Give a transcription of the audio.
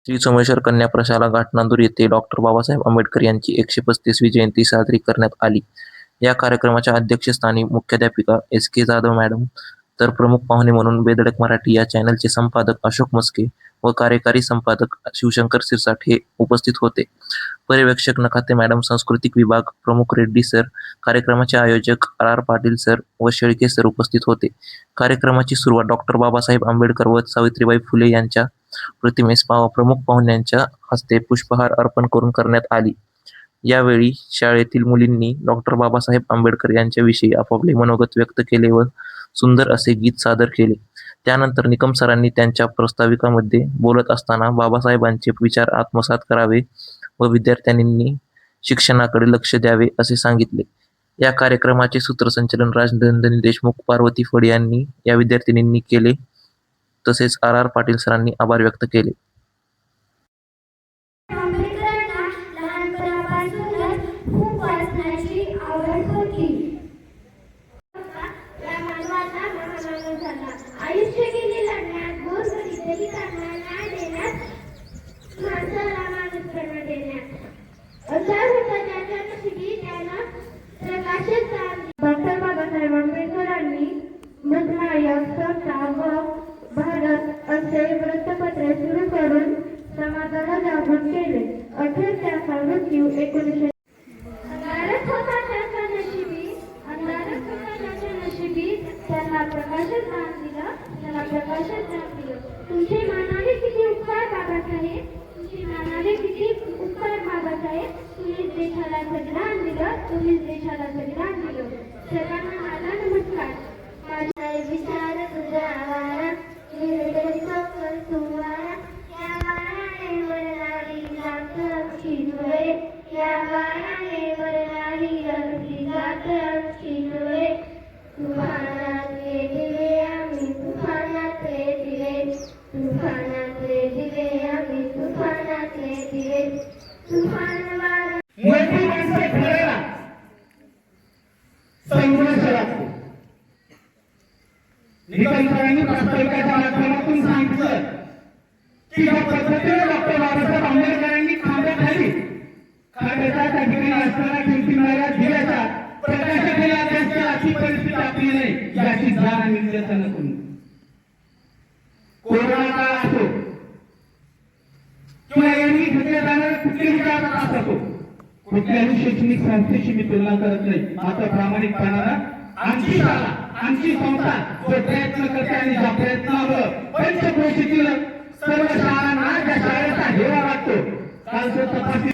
श्री सोमेश्वर कन्या प्रशाला घाटनांदूर येथे डॉक्टर बाबासाहेब आंबेडकर यांची 135वी जयंती साजरी करण्यात आली. या कार्यक्रमाच्या अध्यक्षस्थानी मुख्याध्यापिका एस. के. जाधव मॅडम, तर प्रमुख पाहुणे म्हणून बेधडक मराठी या चॅनलचे संपादक अशोक मस्के व कार्यकारी संपादक शिवशंकर सिरसाट हे उपस्थित होते. पर्यवेक्षक नखाते मॅडम, सांस्कृतिक विभाग प्रमुख रेड्डी सर, कार्यक्रमाचे आयोजक आर. पाटील सर व शेळके सर उपस्थित होते. कार्यक्रमाची सुरुवात डॉक्टर बाबासाहेब आंबेडकर व सावित्रीबाई फुले यांच्या प्रतिमेस प्रमुख पाहुण्यांच्या हस्ते पुष्पहार अर्पण करून करण्यात आली. यावेळी शाळेतील मुलींनी डॉक्टर बाबासाहेब आंबेडकर यांच्याविषयी आपापले मनोगत व्यक्त केले व सुंदर असे गीत सादर केले. त्यानंतर निकम सरांनी त्यांच्या प्रास्ताविकामध्ये बोलत असताना बाबासाहेबांचे विचार आत्मसात करावे व विद्यार्थ्यांनी शिक्षणाकडे लक्ष द्यावे असे सांगितले. या कार्यक्रमाचे सूत्रसंचालन राजनंदिनी देशमुख, पार्वती फड यांनी या विद्यार्थिनींनी केले. तसेच आर. पाटील सरांनी आभार व्यक्त केले. आंबेडकरांना लहानपणापासूनच खूप वाचनाची आवड होती. या मानवाचा महामानव झाला. आयुष्य गेले लढण्यात, गोरगरिबांना त्यांना न्याय देण्यात, माणसाला माणूसपणा देण्यात. असा होता त्याच्या नशिबी, त्यानं प्रकाशित डॉक्टर बाबासाहेब आंबेडकरांनी मधमाया, समता व भारत असे वृत्तपत्र सुरू करून समाजाला जागृत केले. अखेर त्याचा मृत्यू 1900 अंधारच होता त्याच्या नशिबी, अंधारच होता त्याच्या नशिबी, त्याला प्रकाशात ज्ञान दिलं, त्याला प्रकाशात ज्ञान दिलं. तुमचे मानाने किती उपकार बाबासाहेब, तुमचे मानाने किती उपकार बाबासाहेब. तुम्हीच देशाला संविधान दिलं, तुम्हीच देशाला संविधान दिलं. सर्वांना माझा नमस्कार. माझा विचार तुझा आवारा, तुम्हाला या वाराने वरणारी जात अक्षिणुळे, या वाराने वरणारी अगदी जात अक्षिणुळे. तुफानातले दिवे आम्ही, तुफानातले दिवे, तुफानातले दिवे आम्ही, तुफानातले दिवे. तुफान वारा मोठी माणसं ठरायला संघर्ष लागतो. निकम सरांनी प्रास्ताविकाच्या माध्यमातून सांगितलं की ज्या पद्धतीने डॉक्टर बाबासाहेब आंबेडकरांनी खांद्याखाली खांद्याच्या त्या ठिकाणी असताना किमती मिळाल्या दिव्याच्या प्रकाशाखाली अभ्यास अशी परिस्थिती आपली नाही याची जाण आणि निदर्शन करून कोरोना काळ असो किंवा यांनी घेतले जाणारे कुठलेही काळ असतो, कुठल्याही शैक्षणिक संस्थेची मी तुलना करत नाही. मात्र प्रामाणिकपणानं आमची शाळा, आमची संस्था जो प्रयत्न करते आणि ज्या प्रयत्नावर पंचक्रोशीतील सर्व शाळांना त्या शाळेचा हेवा वाटतो. काल तपासणी